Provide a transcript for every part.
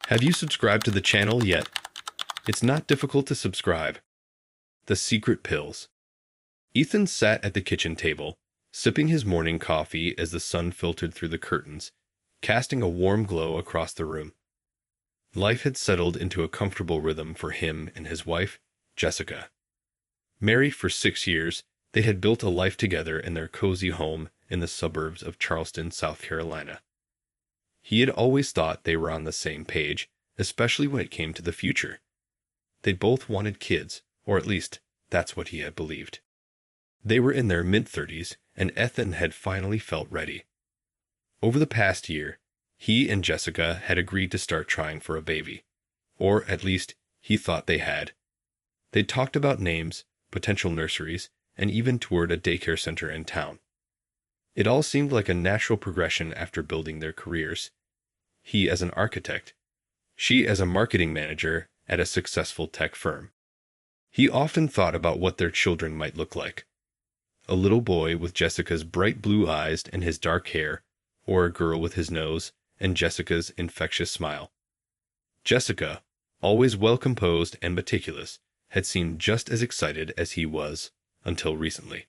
Have you subscribed to the channel yet? It's not difficult to subscribe. The Secret Pills. Ethan sat at the kitchen table, sipping his morning coffee as the sun filtered through the curtains, casting a warm glow across the room. Life had settled into a comfortable rhythm for him and his wife, Jessica. Married for 6 years, they had built a life together in their cozy home in the suburbs of Charleston, South Carolina. He had always thought they were on the same page, especially when it came to the future. They both wanted kids, or at least that's what he had believed. They were in their mid-30s, and Ethan had finally felt ready. Over the past year, he and Jessica had agreed to start trying for a baby, or at least he thought they had. They talked about names, potential nurseries, and even toured a daycare center in town. It all seemed like a natural progression after building their careers. He as an architect, she as a marketing manager at a successful tech firm. He often thought about what their children might look like. A little boy with Jessica's bright blue eyes and his dark hair, or a girl with his nose and Jessica's infectious smile. Jessica, always well composed and meticulous, had seemed just as excited as he was, until recently.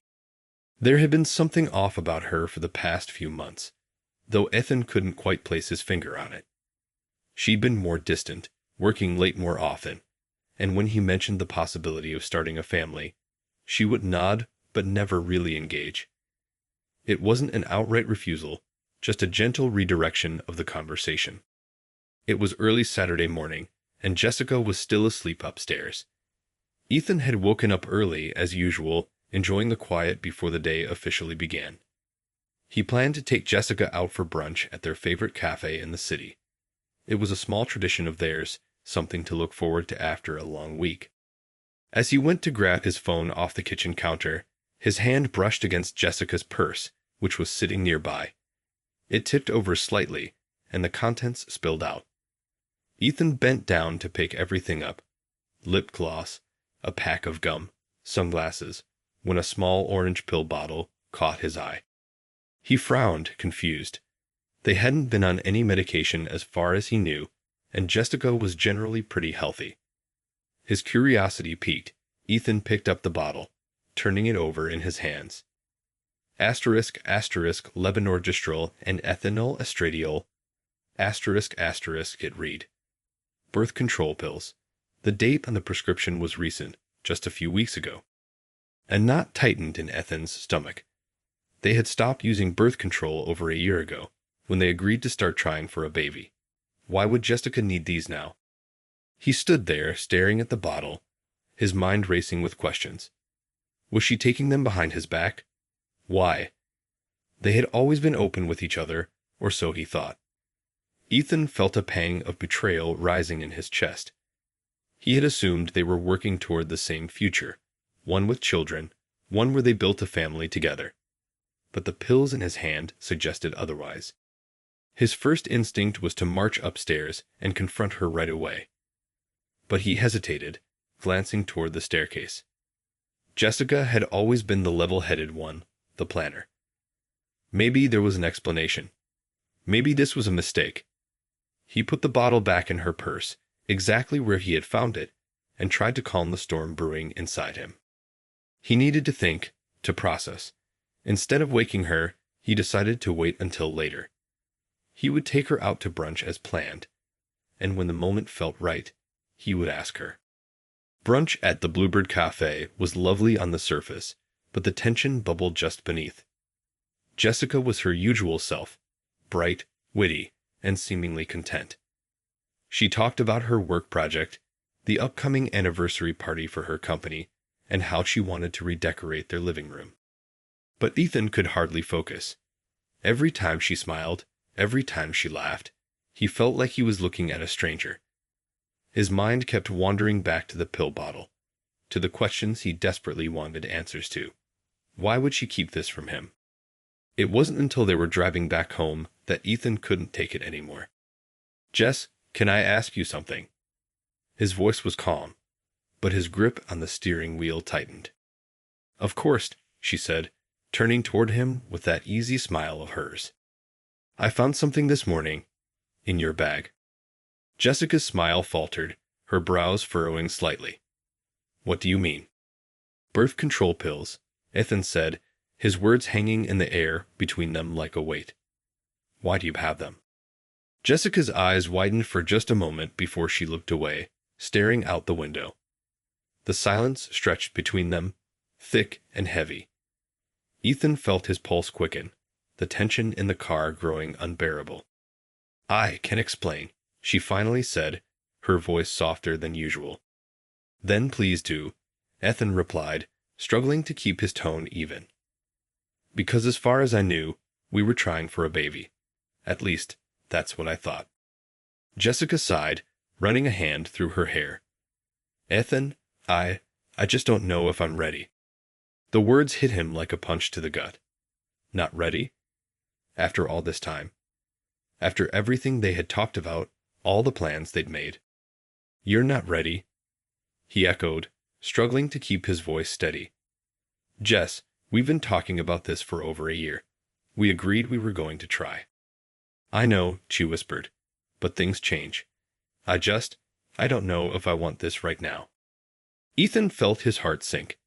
There had been something off about her for the past few months, though Ethan couldn't quite place his finger on it. She'd been more distant, working late more often, and when he mentioned the possibility of starting a family, she would nod but never really engage. It wasn't an outright refusal, just a gentle redirection of the conversation. It was early Saturday morning, and Jessica was still asleep upstairs. Ethan had woken up early, as usual, enjoying the quiet before the day officially began. He planned to take Jessica out for brunch at their favorite cafe in the city. It was a small tradition of theirs, something to look forward to after a long week. As he went to grab his phone off the kitchen counter, his hand brushed against Jessica's purse, which was sitting nearby. It tipped over slightly, and the contents spilled out. Ethan bent down to pick everything up: lip gloss, a pack of gum, sunglasses, when a small orange pill bottle caught his eye. He frowned, confused. They hadn't been on any medication as far as he knew, and Jessica was generally pretty healthy. His curiosity piqued. Ethan picked up the bottle, turning it over in his hands. Asterisk, asterisk, levonorgestrel and ethinyl estradiol. Asterisk, asterisk, it read. Birth control pills. The date on the prescription was recent, just a few weeks ago. A knot tightened in Ethan's stomach. They had stopped using birth control over a year ago, when they agreed to start trying for a baby. Why would Jessica need these now? He stood there, staring at the bottle, his mind racing with questions. Was she taking them behind his back? Why? They had always been open with each other, or so he thought. Ethan felt a pang of betrayal rising in his chest. He had assumed they were working toward the same future, one with children, one where they built a family together. But the pills in his hand suggested otherwise. His first instinct was to march upstairs and confront her right away. But he hesitated, glancing toward the staircase. Jessica had always been the level-headed one, the planner. Maybe there was an explanation. Maybe this was a mistake. He put the bottle back in her purse, exactly where he had found it, and tried to calm the storm brewing inside him. He needed to think, to process. Instead of waking her, he decided to wait until later. He would take her out to brunch as planned, and when the moment felt right, he would ask her. Brunch at the Bluebird Cafe was lovely on the surface, but the tension bubbled just beneath. Jessica was her usual self, bright, witty, and seemingly content. She talked about her work project, the upcoming anniversary party for her company, and how she wanted to redecorate their living room. But Ethan could hardly focus. Every time she smiled, every time she laughed, he felt like he was looking at a stranger. His mind kept wandering back to the pill bottle, to the questions he desperately wanted answers to. Why would she keep this from him? It wasn't until they were driving back home that Ethan couldn't take it anymore. "Jess, can I ask you something?" His voice was calm, but his grip on the steering wheel tightened. "Of course," she said, turning toward him with that easy smile of hers. "I found something this morning in your bag." Jessica's smile faltered, her brows furrowing slightly. What do you mean? Birth control pills, Ethan said, his words hanging in the air between them like a weight. Why do you have them? Jessica's eyes widened for just a moment before she looked away, staring out the window. The silence stretched between them, thick and heavy. Ethan felt his pulse quicken, the tension in the car growing unbearable. I can explain, she finally said, her voice softer than usual. Then please do, Ethan replied, struggling to keep his tone even. Because as far as I knew, we were trying for a baby. At least, that's what I thought. Jessica sighed, running a hand through her hair. Ethan, I just don't know if I'm ready. The words hit him like a punch to the gut. Not ready? After all this time. After everything they had talked about, all the plans they'd made. You're not ready? He echoed, struggling to keep his voice steady. Jess, we've been talking about this for over a year. We agreed we were going to try. I know, she whispered, but things change. I don't know if I want this right now. Ethan felt his heart sink.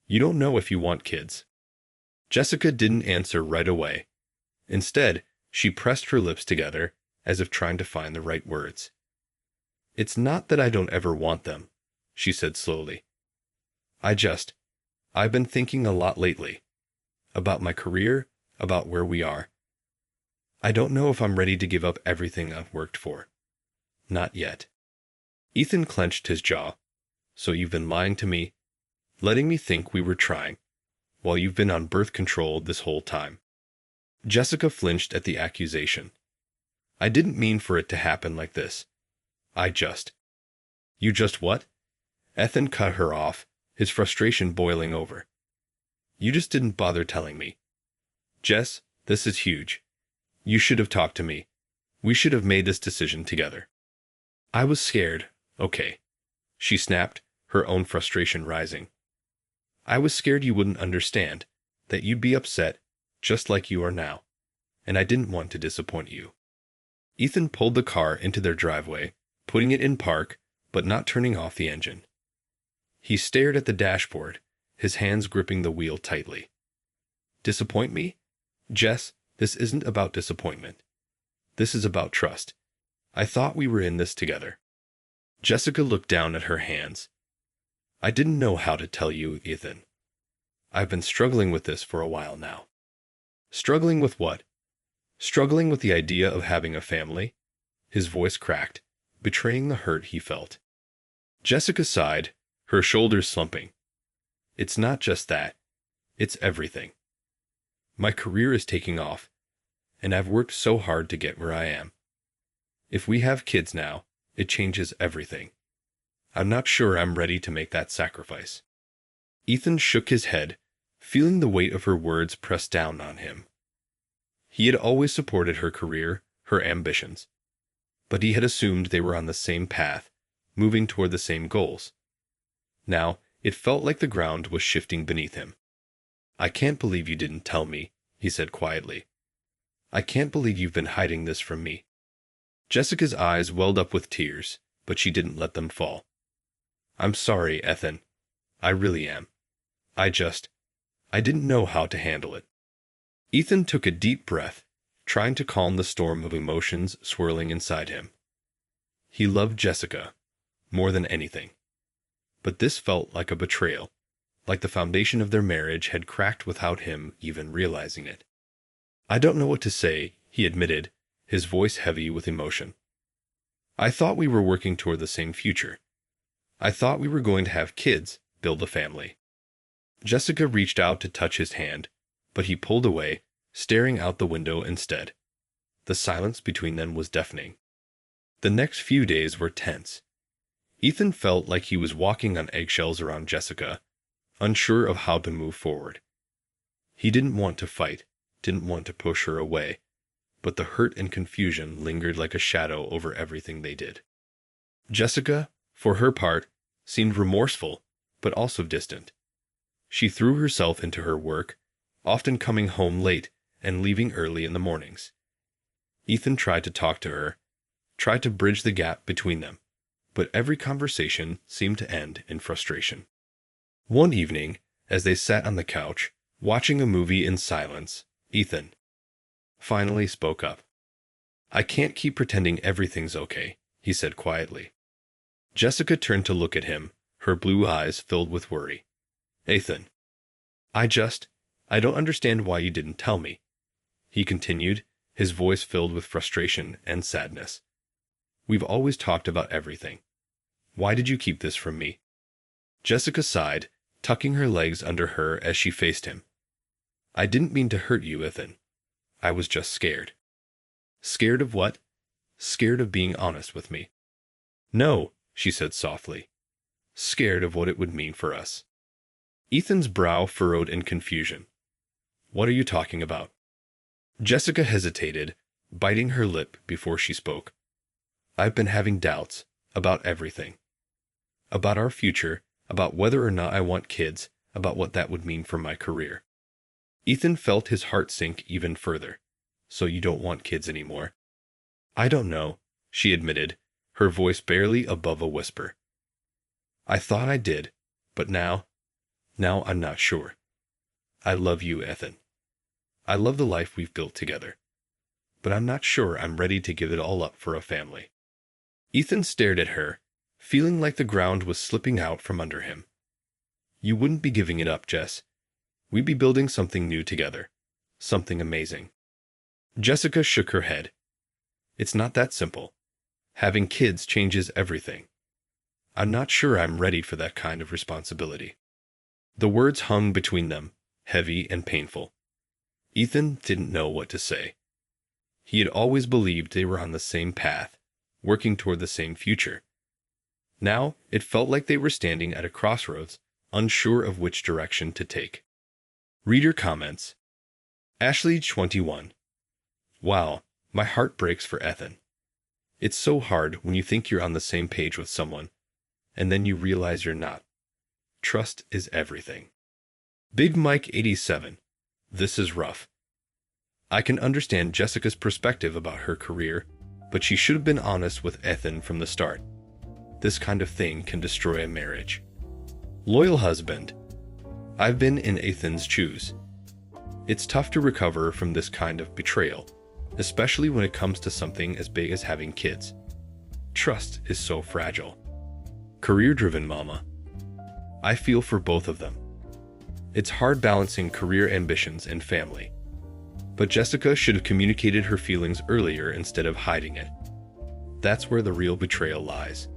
You don't know if you want kids. Jessica didn't answer right away. Instead, she pressed her lips together, as if trying to find the right words. It's not that I don't ever want them, she said slowly. I've been thinking a lot lately. About my career, about where we are. I don't know if I'm ready to give up everything I've worked for. Not yet. Ethan clenched his jaw. So you've been lying to me, letting me think we were trying, while you've been on birth control this whole time. Jessica flinched at the accusation. I didn't mean for it to happen like this. You just what? Ethan cut her off, his frustration boiling over. You just didn't bother telling me. Jess, this is huge. You should have talked to me. We should have made this decision together. I was scared, okay. She snapped, her own frustration rising. I was scared you wouldn't understand, that you'd be upset, just like you are now, and I didn't want to disappoint you. Ethan pulled the car into their driveway, putting it in park, but not turning off the engine. He stared at the dashboard, his hands gripping the wheel tightly. Disappoint me? Jess, this isn't about disappointment. This is about trust. I thought we were in this together. Jessica looked down at her hands. I didn't know how to tell you, Ethan. I've been struggling with this for a while now. Struggling with what? Struggling with the idea of having a family? His voice cracked, betraying the hurt he felt. Jessica sighed, her shoulders slumping. It's not just that. It's everything. My career is taking off, and I've worked so hard to get where I am. If we have kids now, it changes everything. I'm not sure I'm ready to make that sacrifice. Ethan shook his head, feeling the weight of her words press down on him. He had always supported her career, her ambitions. But he had assumed they were on the same path, moving toward the same goals. Now, it felt like the ground was shifting beneath him. I can't believe you didn't tell me, he said quietly. I can't believe you've been hiding this from me. Jessica's eyes welled up with tears, but she didn't let them fall. I'm sorry, Ethan. I really am. I didn't know how to handle it. Ethan took a deep breath, trying to calm the storm of emotions swirling inside him. He loved Jessica, more than anything. But this felt like a betrayal, like the foundation of their marriage had cracked without him even realizing it. I don't know what to say, he admitted, his voice heavy with emotion. I thought we were working toward the same future. I thought we were going to have kids, build a family. Jessica reached out to touch his hand, but he pulled away, staring out the window instead. The silence between them was deafening. The next few days were tense. Ethan felt like he was walking on eggshells around Jessica, unsure of how to move forward. He didn't want to fight, didn't want to push her away, but the hurt and confusion lingered like a shadow over everything they did. Jessica, for her part, seemed remorseful, but also distant. She threw herself into her work, often coming home late and leaving early in the mornings. Ethan tried to talk to her, tried to bridge the gap between them, but every conversation seemed to end in frustration. One evening, as they sat on the couch, watching a movie in silence, Ethan finally spoke up. "I can't keep pretending everything's okay," he said quietly. Jessica turned to look at him, her blue eyes filled with worry. "Ethan, I don't understand why you didn't tell me," he continued, his voice filled with frustration and sadness. "We've always talked about everything. Why did you keep this from me?" Jessica sighed, tucking her legs under her as she faced him. "I didn't mean to hurt you, Ethan. I was just scared." "Scared of what?" "Scared of being honest with me." "No," she said softly. "Scared of what it would mean for us." Ethan's brow furrowed in confusion. "What are you talking about?" Jessica hesitated, biting her lip before she spoke. "I've been having doubts about everything. About our future, about whether or not I want kids, about what that would mean for my career." Ethan felt his heart sink even further. "So you don't want kids anymore?" "I don't know," she admitted, her voice barely above a whisper. "I thought I did, but now I'm not sure. I love you, Ethan. I love the life we've built together. But I'm not sure I'm ready to give it all up for a family." Ethan stared at her, feeling like the ground was slipping out from under him. "You wouldn't be giving it up, Jess. We'd be building something new together. Something amazing." Jessica shook her head. "It's not that simple. Having kids changes everything. I'm not sure I'm ready for that kind of responsibility." The words hung between them, heavy and painful. Ethan didn't know what to say. He had always believed they were on the same path, working toward the same future. Now it felt like they were standing at a crossroads, unsure of which direction to take. Reader comments. Ashley 21. "Wow, my heart breaks for Ethan. It's so hard when you think you're on the same page with someone, and then you realize you're not. Trust is everything." Big Mike 87. "This is rough. I can understand Jessica's perspective about her career, but she should have been honest with Ethan from the start. This kind of thing can destroy a marriage." Loyal husband. "I've been in Ethan's shoes. It's tough to recover from this kind of betrayal, especially when it comes to something as big as having kids. Trust is so fragile." Career-driven mama. "I feel for both of them. It's hard balancing career ambitions and family. But Jessica should have communicated her feelings earlier instead of hiding it. That's where the real betrayal lies."